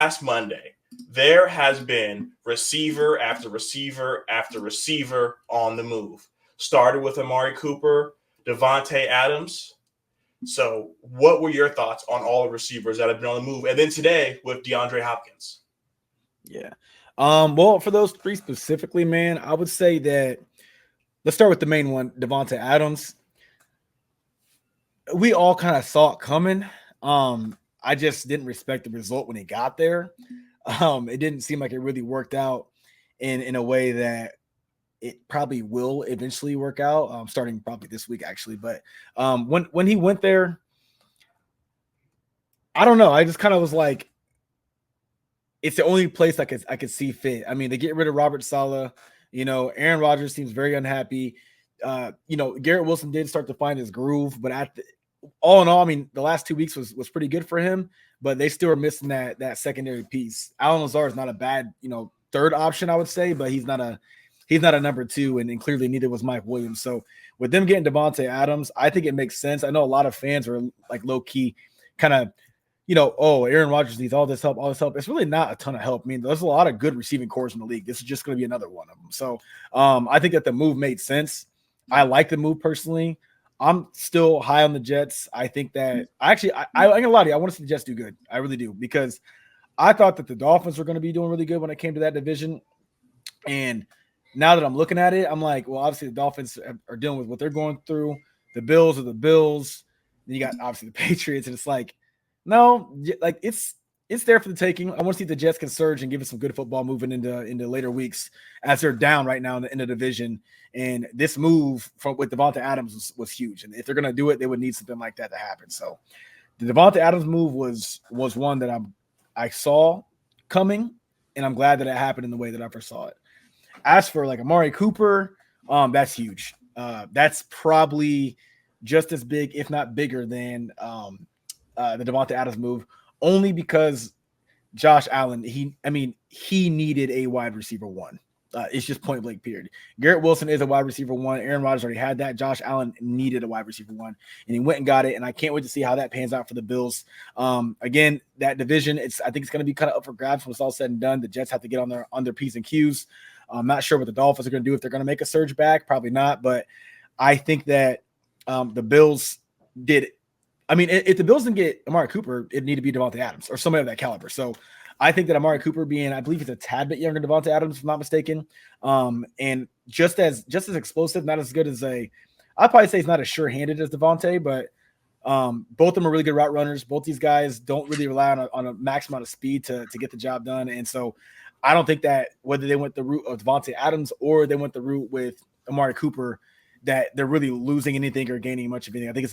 last Monday, there has been receiver after receiver after receiver on the move. Started with Amari Cooper, Davante Adams. So, what were your thoughts on all the receivers that have been on the move? And then today with DeAndre Hopkins. Yeah. Well, for those three specifically, man, I would say that let's start with the main one, Davante Adams. We all kind of saw it coming. I just didn't respect the result when he got there. It didn't seem like it really worked out in a way that it probably will eventually work out, starting probably this week, actually. But when he went there, I don't know. I just kind of was like, it's the only place I could see fit. I mean, they get rid of Robert Saleh. Aaron Rodgers seems very unhappy. Garrett Wilson did start to find his groove, but all in all, I mean, the last 2 weeks was pretty good for him, but they still are missing that secondary piece. Allen Lazard is not a bad, third option, I would say, but he's not a number two, and clearly neither was Mike Williams. So with them getting Davante Adams, I think it makes sense. I know a lot of fans are like low key kind of, Aaron Rodgers needs all this help. It's really not a ton of help. I mean, there's a lot of good receiving cores in the league. This is just going to be another one of them. So I think that the move made sense. I like the move personally. I'm still high on the Jets. I think that I'm gonna lie to you. I want to see the Jets do good. I really do, because I thought that the Dolphins were going to be doing really good when it came to that division. And now that I'm looking at it, I'm like, well, obviously the Dolphins are dealing with what they're going through. The Bills are the Bills. Then you got obviously the Patriots, and it's like, no, like it's there for the taking. I want to see if the Jets can surge and give us some good football moving into later weeks, as they're down right now in the division. And this move with Davante Adams was huge. And if they're going to do it, they would need something like that to happen. So the Davante Adams move was one that I saw coming, and I'm glad that it happened in the way that I first saw it. As for like Amari Cooper, that's huge. That's probably just as big, if not bigger, than the Davante Adams move, only because Josh Allen, he needed a wide receiver one. It's just point blank, period. Garrett Wilson is a wide receiver one. Aaron Rodgers already had that. Josh Allen needed a wide receiver one, and he went and got it. And I can't wait to see how that pans out for the Bills. Again, that division, I think it's going to be kind of up for grabs when it's all said and done. The Jets have to get on their P's and Q's. I'm not sure what the Dolphins are going to do, if they're going to make a surge back. Probably not, but I think that the Bills did it. I mean, if the Bills didn't get Amari Cooper, it'd need to be Davante Adams or somebody of that caliber. So I think that Amari Cooper being, I believe he's a tad bit younger than Davante Adams, if I'm not mistaken, and just as explosive, not as good as I'd probably say he's not as sure-handed as Davante, but both of them are really good route runners. Both these guys don't really rely on a max amount of speed to get the job done. And so I don't think that whether they went the route of Davante Adams or they went the route with Amari Cooper, that they're really losing anything or gaining much of anything. I think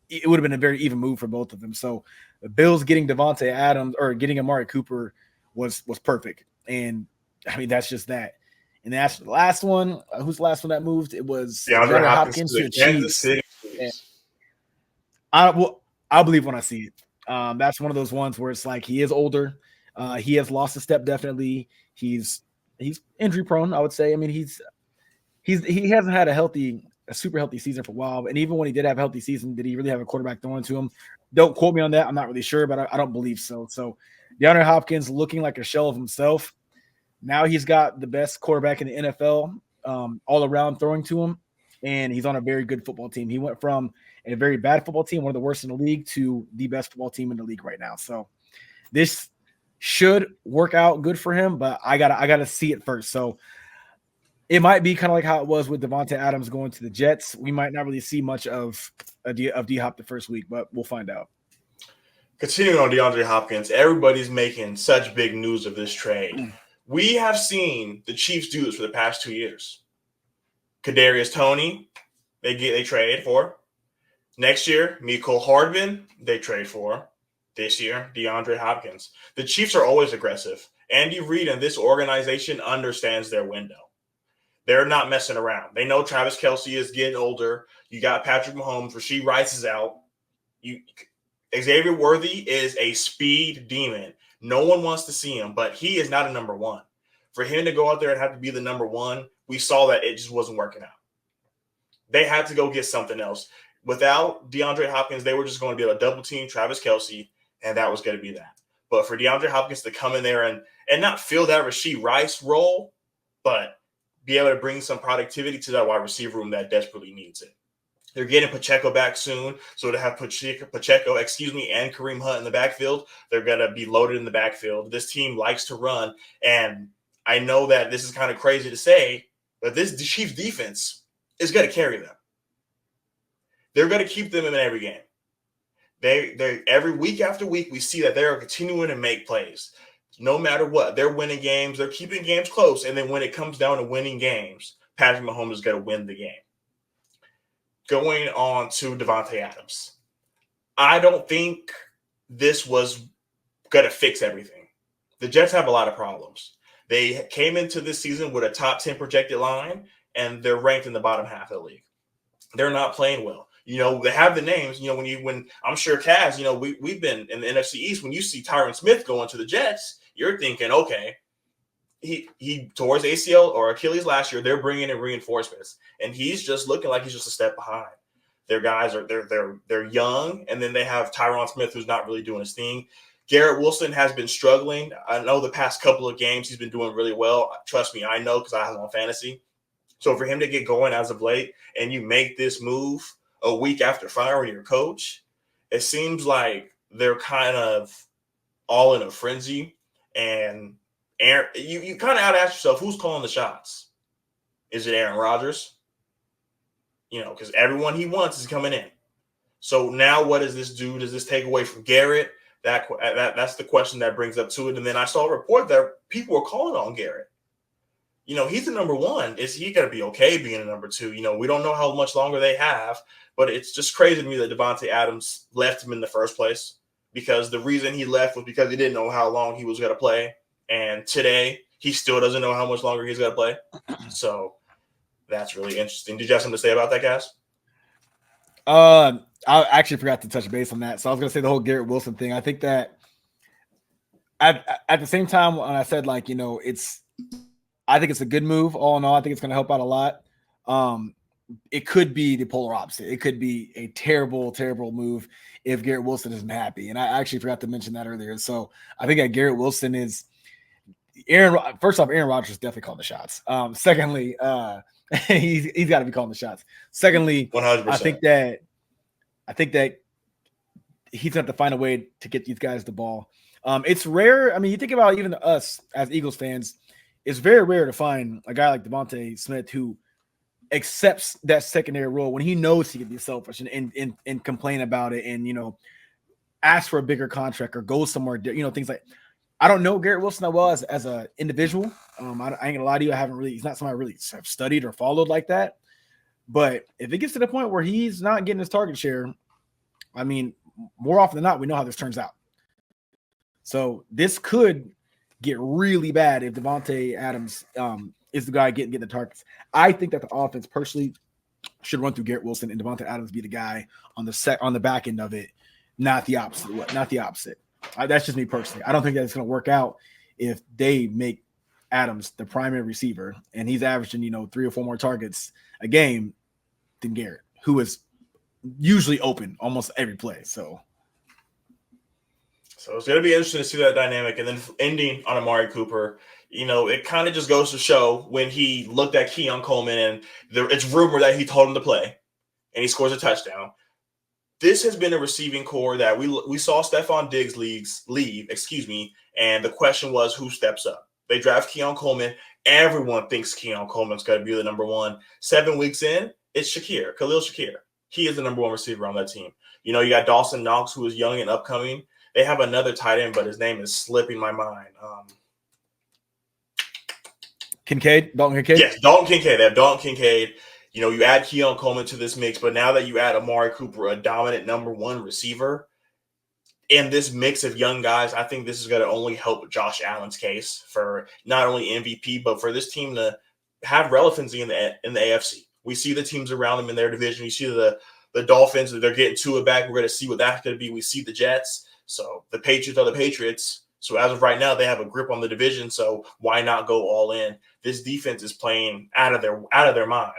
it would have been a very even move for both of them. So the Bills getting Davante Adams or getting Amari Cooper was perfect. And I mean, that's just that. And then after the last one, who's the last one that moved? It was DeAndre Hopkins to the Chiefs. I'll believe when I see it. That's one of those ones where it's like he is older. He has lost a step, definitely. He's injury prone, I would say. I mean, he hasn't had a super healthy season for a while. And even when he did have a healthy season, did he really have a quarterback throwing to him? Don't quote me on that. I'm not really sure, but I don't believe so. So DeAndre Hopkins looking like a shell of himself. Now he's got the best quarterback in the NFL all around throwing to him, and he's on a very good football team. He went from a very bad football team, one of the worst in the league, to the best football team in the league right now. So this should work out good for him, but I gotta see it first. So it might be kind of like how it was with Davante Adams going to the Jets. We might not really see much of D-Hop the first week, but we'll find out. Continuing on DeAndre Hopkins, everybody's making such big news of this trade. We have seen the Chiefs do this for the past 2 years. Kadarius Toney, they trade for. Next year, Mecole Hardman, they trade for. This year, DeAndre Hopkins. The Chiefs are always aggressive. Andy Reid and this organization understands their window. They're not messing around. They know Travis Kelce is getting older. You got Patrick Mahomes. Rashee Rice is out. Xavier Worthy is a speed demon. No one wants to see him, but he is not a number one. For him to go out there and have to be the number one, we saw that it just wasn't working out. They had to go get something else. Without DeAndre Hopkins, they were just going to be able to double team Travis Kelce, and that was going to be that. But for DeAndre Hopkins to come in there and not fill that Rashee Rice role, but be able to bring some productivity to that wide receiver room that desperately needs it. They're getting Pacheco back soon, so to have Pacheco, and Kareem Hunt in the backfield, they're going to be loaded in the backfield. This team likes to run, and I know that this is kind of crazy to say, but this Chiefs defense is going to carry them. They're going to keep them in every game. They every week after week, we see that they are continuing to make plays. No matter what, they're winning games. They're keeping games close, and then when it comes down to winning games, Patrick Mahomes is going to win the game. Going on to Davante Adams. I don't think this was going to fix everything. The Jets have a lot of problems. They came into this season with a top 10 projected line, and they're ranked in the bottom half of the league. They're not playing well. They have the names. When I'm sure Kaz, we've been in the NFC East. When you see Tyron Smith going to the Jets, you're thinking, okay, he tore his ACL or Achilles last year. They're bringing in reinforcements, and he's just looking like he's just a step behind. Their guys they're young, and then they have Tyron Smith, who's not really doing his thing. Garrett Wilson has been struggling. I know the past couple of games he's been doing really well. Trust me, I know because I have him on fantasy. So for him to get going as of late, and you make this move a week after firing your coach, it seems like they're kind of all in a frenzy. And Aaron, you kind of have to ask yourself, who's calling the shots? Is it Aaron Rodgers? Because everyone he wants is coming in. So now what does this do? Does this take away from Garrett? That's the question that brings up to it. And then I saw a report that people were calling on Garrett. He's the number one. Is he going to be okay being a number two? We don't know how much longer they have, but it's just crazy to me that Davante Adams left him in the first place, because the reason he left was because he didn't know how long he was going to play. And today he still doesn't know how much longer he's going to play. So that's really interesting. Did you have something to say about that, Cass? I actually forgot to touch base on that. So I was going to say the whole Garrett Wilson thing. I think that at the same time, when I said, I think it's a good move. All in all, I think it's going to help out a lot. It could be the polar opposite. It could be a terrible, terrible move if Garrett Wilson isn't happy. And I actually forgot to mention that earlier. So I think that Garrett Wilson is first off, Aaron Rodgers definitely called the shots. Secondly, he's got to be calling the shots. Secondly, 100%. I think that he's going to have to find a way to get these guys the ball. It's rare. I mean, you think about even us as Eagles fans, it's very rare to find a guy like Davante Smith who accepts that secondary role when he knows he can be selfish and complain about it and, ask for a bigger contract or go somewhere, things like. I don't know Garrett Wilson that well as an individual. I ain't gonna lie to you. He's not somebody I really have studied or followed like that. But if it gets to the point where he's not getting his target share, I mean, more often than not, we know how this turns out. So this could get really bad if Davante Adams is the guy getting the targets. I think that the offense personally should run through Garrett Wilson and Davante Adams be the guy on the back end of it, not the opposite. Not the opposite. That's just me personally. I don't think that's going to work out if they make Adams the primary receiver and he's averaging, 3 or 4 more targets a game than Garrett, who is usually open almost every play. So it's going to be interesting to see that dynamic. And then ending on Amari Cooper, it kind of just goes to show when he looked at Keon Coleman and it's rumored that he told him to play and he scores a touchdown. This has been a receiving core that we saw Stephon Diggs leave, and the question was who steps up. They draft Keon Coleman. Everyone thinks Keon Coleman's going to be the number one. 7 weeks in, it's Khalil Shakir. He is the number one receiver on that team. You got Dawson Knox, who is young and upcoming. They have another tight end, but his name is slipping my mind. Dalton Kincaid? Yes, Dalton Kincaid. They have Dalton Kincaid. You add Keon Coleman to this mix, but now that you add Amari Cooper, a dominant number one receiver, in this mix of young guys, I think this is going to only help Josh Allen's case for not only MVP, but for this team to have relevancy in the AFC. We see the teams around them in their division. You see the Dolphins, they're getting Tua back. We're going to see what that's going to be. We see the Jets. So the Patriots are the Patriots. So as of right now, they have a grip on the division. So why not go all in? This defense is playing out of their mind.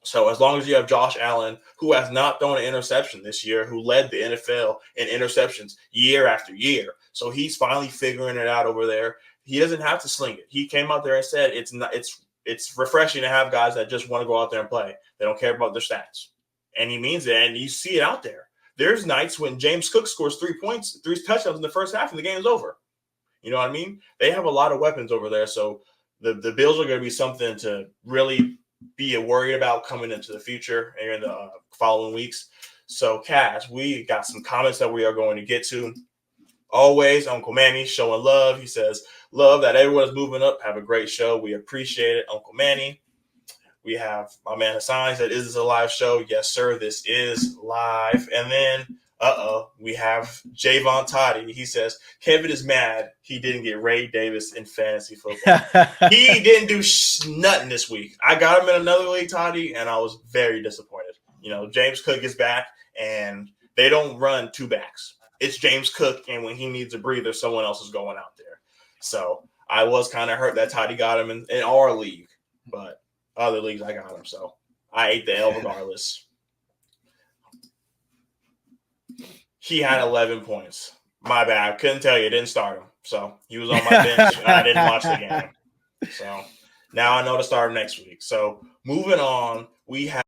So as long as you have Josh Allen, who has not thrown an interception this year, who led the NFL in interceptions year after year. So he's finally figuring it out over there. He doesn't have to sling it. He came out there and said it's refreshing to have guys that just want to go out there and play. They don't care about their stats. And he means it, and you see it out there. There's nights when James Cook scores 3 points, 3 touchdowns in the first half, and the game's over. You know what I mean? They have a lot of weapons over there, so the Bills are going to be something to really be worried about coming into the future and in the following weeks. So, Cass, we got some comments that we are going to get to. Always, Uncle Manny showing love. He says, love that everyone's moving up. Have a great show. We appreciate it, Uncle Manny. We have my man Hassan. He said, is this a live show? Yes, sir. This is live. And then, we have Jaevon Toddy. He says, Kevin is mad he didn't get Ray Davis in fantasy football. He didn't do nothing this week. I got him in another league, Toddy, and I was very disappointed. You know, James Cook is back, and they don't run 2 backs. It's James Cook, and when he needs a breather, someone else is going out there. So I was kind of hurt that Toddy got him in our league, but other leagues I got him. So I ate the L regardless. He had 11 points. My bad. Couldn't tell you. Didn't start him. So he was on my bench. And I didn't watch the game. So now I know to start him next week. So moving on, we have